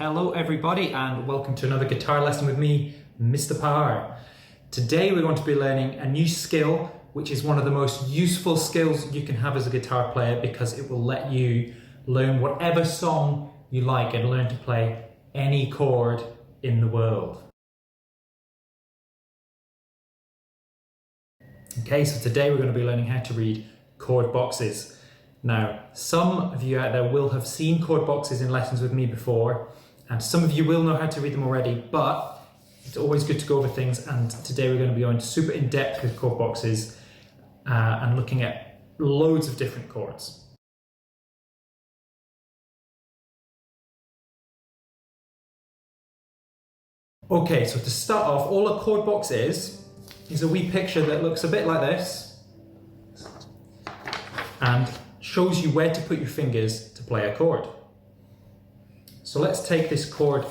Hello everybody and welcome to another guitar lesson with me, Mr. Power. Today we're going to be learning a new skill which is one of the most useful skills you can have as a guitar player because it will let you learn whatever song you like and learn to play any chord in the world. Okay, so today we're going to be learning how to read chord boxes. Now, some of you out there will have seen chord boxes in lessons with me before, and some of you will know how to read them already, but it's always good to go over things, and today we're going to be going super in depth with chord boxes and looking at loads of different chords. Okay, so to start off, all a chord box is a wee picture that looks a bit like this and shows you where to put your fingers to play a chord. So let's take this chord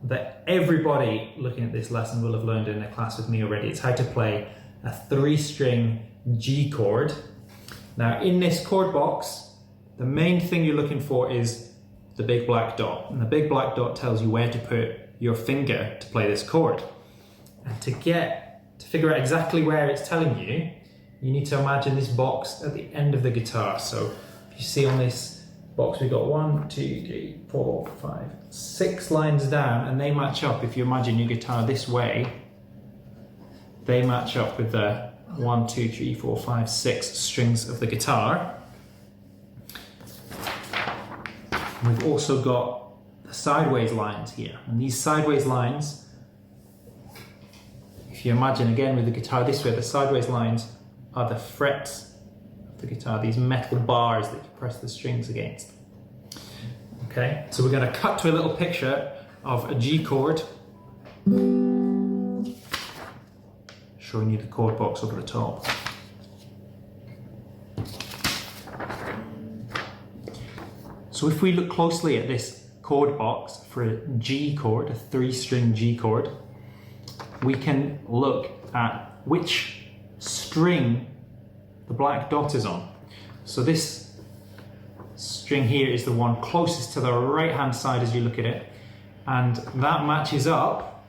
that everybody looking at this lesson will have learned in a class with me already. It's how to play a 3-string G chord. Now in this chord box, the main thing you're looking for is the big black dot. And the big black dot tells you where to put your finger to play this chord. And to figure out exactly where it's telling you, you need to imagine this box at the end of the guitar. So if you see on this box, we've got 1, 2, 3, 4, 5, 6 lines down, and they match up. If you imagine your guitar this way, they match up with the 1, 2, 3, 4, 5, 6 strings of the guitar. We've also got the sideways lines here, and these sideways lines, if you imagine again with the guitar this way, the sideways lines are the frets of the guitar, these metal bars that you press the strings against. Okay, so we're going to cut to a little picture of a G chord, showing you the chord box over the top. So if we look closely at this chord box for a G chord, a 3-string G chord, we can look at which string the black dot is on. So this string here is the one closest to the right hand side as you look at it, and that matches up,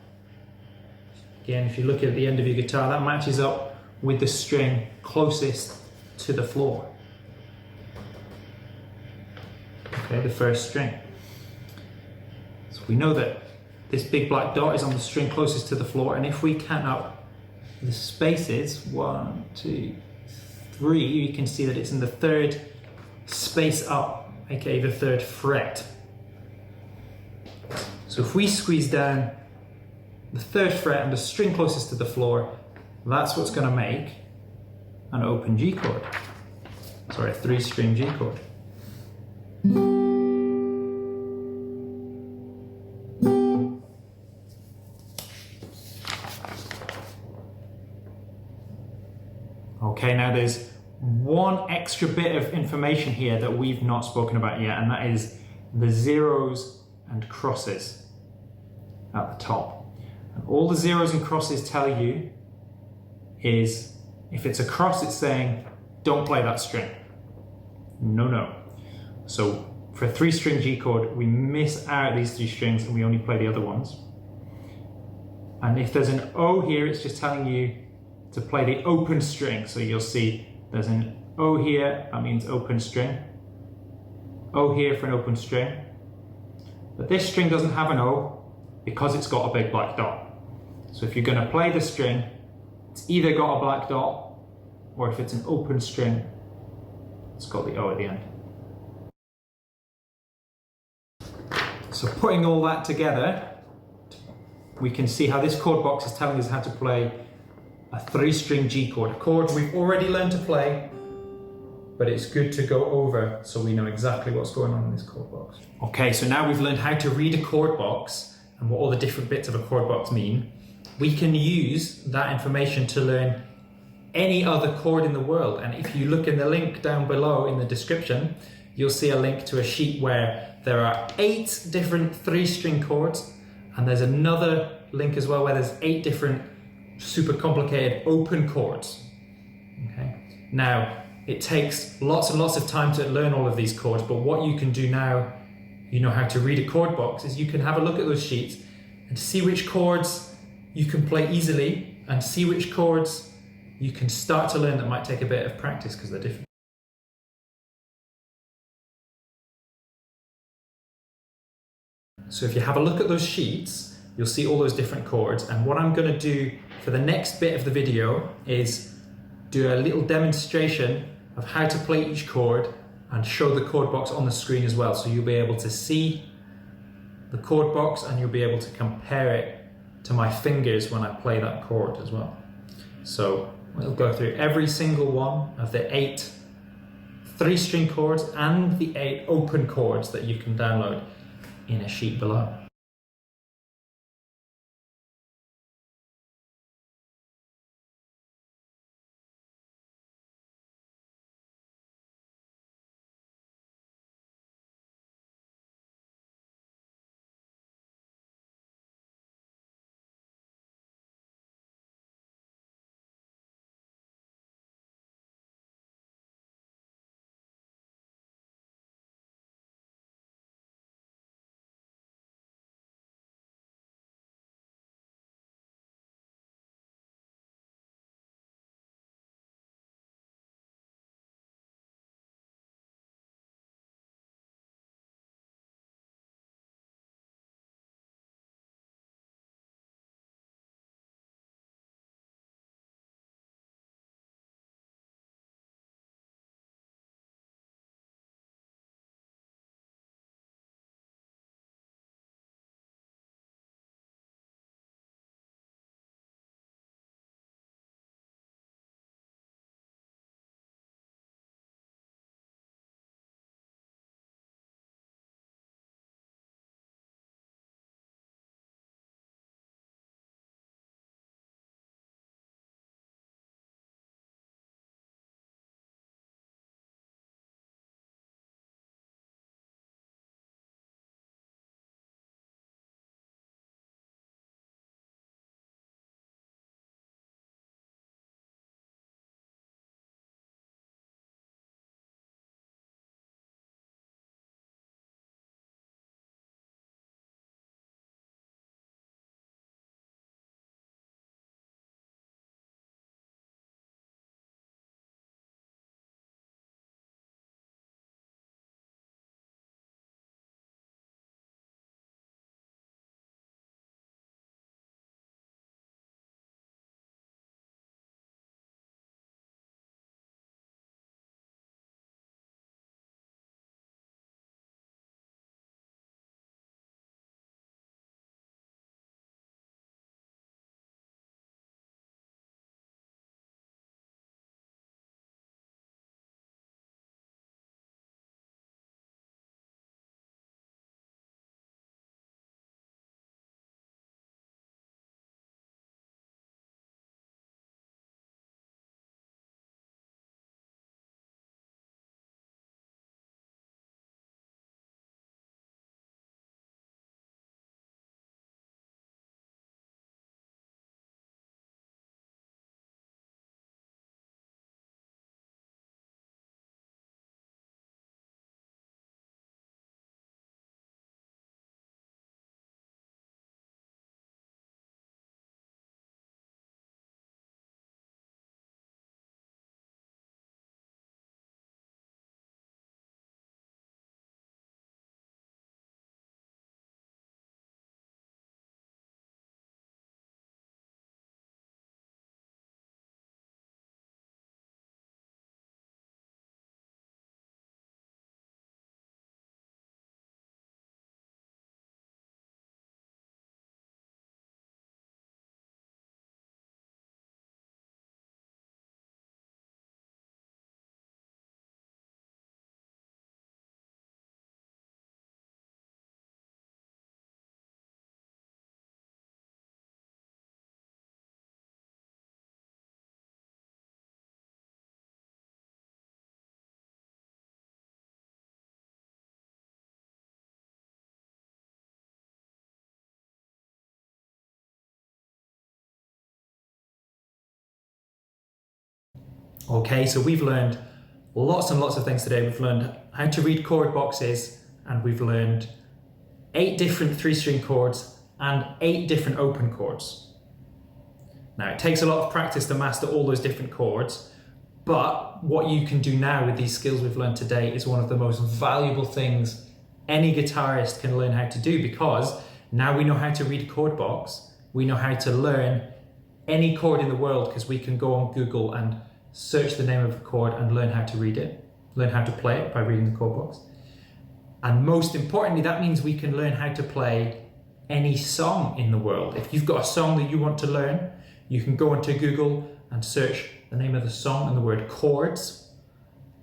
again if you look at the end of your guitar, that matches up with the string closest to the floor. Okay, the first string. So we know that this big black dot is on the string closest to the floor, and if we count up the spaces, 1, 2, 3, you can see that it's in the 3rd space up, aka the 3rd fret. So if we squeeze down the 3rd fret and the string closest to the floor, that's what's going to make an open G chord. Sorry, a 3-string G chord. Okay, now there's one extra bit of information here that we've not spoken about yet, and that is the zeros and crosses at the top. And all the zeros and crosses tell you is, if it's a cross, it's saying, don't play that string. No. So for a 3-string G chord, we miss out these 3 strings and we only play the other ones. And if there's an O here, it's just telling you to play the open string. So you'll see there's an O here, that means open string. O here for an open string. But this string doesn't have an O because it's got a big black dot. So if you're going to play the string, it's either got a black dot, or if it's an open string, it's got the O at the end. So putting all that together, we can see how this chord box is telling us how to play a 3-string G chord, a chord we've already learned to play, but it's good to go over so we know exactly what's going on in this chord box. Okay, so now we've learned how to read a chord box and what all the different bits of a chord box mean. We can use that information to learn any other chord in the world, and if you look in the link down below in the description, you'll see a link to a sheet where there are 8 different 3-string chords, and there's another link as well where there's 8 different super complicated open chords. Okay. Now, it takes lots and lots of time to learn all of these chords, but what you can do now you know how to read a chord box, is you can have a look at those sheets and see which chords you can play easily and see which chords you can start to learn that might take a bit of practice because they're different. So if you have a look at those sheets, you'll see all those different chords, and what I'm going to do for the next bit of the video is do a little demonstration of how to play each chord and show the chord box on the screen as well. So you'll be able to see the chord box and you'll be able to compare it to my fingers when I play that chord as well. So we'll go through every single one of the 8 3-string chords and the 8 open chords that you can download in a sheet below. Okay, so we've learned lots and lots of things today. We've learned how to read chord boxes and we've learned 8 different 3-string chords, and 8 different open chords. Now, it takes a lot of practice to master all those different chords, but what you can do now with these skills we've learned today is one of the most valuable things any guitarist can learn how to do, because now we know how to read a chord box, we know how to learn any chord in the world, because we can go on Google and search the name of a chord and learn how to read it, learn how to play it by reading the chord box. And most importantly, that means we can learn how to play any song in the world. If you've got a song that you want to learn, you can go onto Google and search the name of the song and the word chords,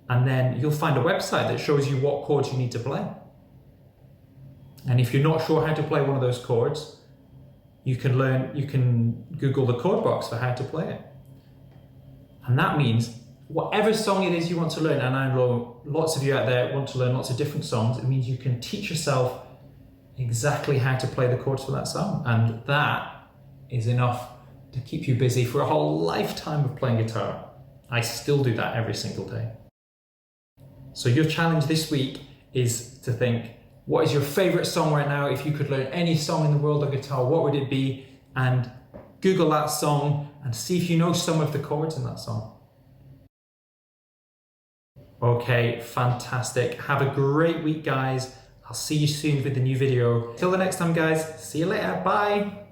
and then you'll find a website that shows you what chords you need to play. And if you're not sure how to play one of those chords, you can Google the chord box for how to play it. And that means whatever song it is you want to learn, and I know lots of you out there want to learn lots of different songs, it means you can teach yourself exactly how to play the chords for that song. And that is enough to keep you busy for a whole lifetime of playing guitar. I still do that every single day. So your challenge this week is to think, what is your favorite song right now? If you could learn any song in the world of guitar, what would it be? And Google that song and see if you know some of the chords in that song. Okay, fantastic. Have a great week, guys. I'll see you soon with the new video. Till the next time, guys. See you later. Bye.